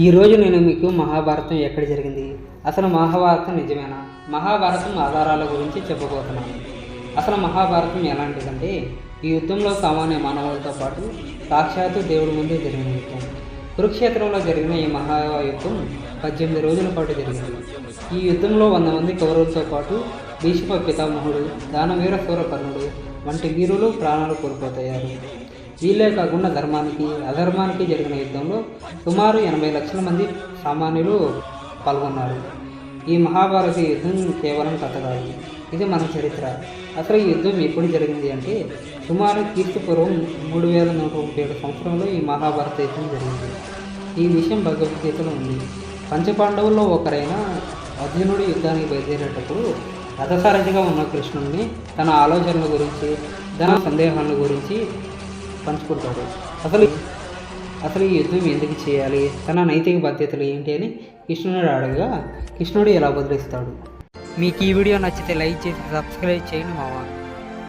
ఈరోజు నేను మీకు మహాభారతం ఎక్కడ జరిగింది, అసలు మహాభారతం నిజమేనా, మహాభారతం ఆధారాల గురించి చెప్పబోతున్నాను. అసలు మహాభారతం ఎలాంటిదంటే, ఈ యుద్ధంలో సామాన్య మానవులతో పాటు సాక్షాత్తు దేవుడి ముందే జరిగిన యుద్ధం. కురుక్షేత్రంలో జరిగిన ఈ మహాయుద్ధం 18 రోజుల పాటు జరిగింది. ఈ యుద్ధంలో 100 మంది కౌరవులతో పాటు భీష్మ పితామహుడు, దానవీర సూరకర్ణుడు వంటి వీరులు ప్రాణాలు కోల్పోతారు. వీళ్ళే కాకుండా ధర్మానికి అధర్మానికి జరిగిన యుద్ధంలో సుమారు 80 లక్షల మంది సామాన్యులు పాల్గొన్నారు. ఈ మహాభారత యుద్ధం కేవలం కథ కాదు, ఇది మన చరిత్ర. అసలు ఈ యుద్ధం ఎప్పుడు జరిగింది అంటే, సుమారు క్రీస్తుపూర్వం 3137 సంవత్సరంలో ఈ మహాభారత యుద్ధం జరిగింది. ఈ విషయం భగవద్గీతలో ఉంది. పంచపాండవుల్లో ఒకరైన అర్జునుడు యుద్ధానికి బయలుదేరేటప్పుడు రథసారథిగా ఉన్న కృష్ణుడిని తన ఆలోచనల గురించి, తన సందేహాల గురించి పంచుకుంటాడు. అసలు ఈ యుద్ధం ఎందుకు చేయాలి, తన నైతిక బాధ్యతలు ఏంటి అని కృష్ణుడు అడగగా కృష్ణుడు ఎలా బదులిస్తాడు. మీకు ఈ వీడియో నచ్చితే లైక్ చేసి సబ్స్క్రైబ్ చేయండి మావా.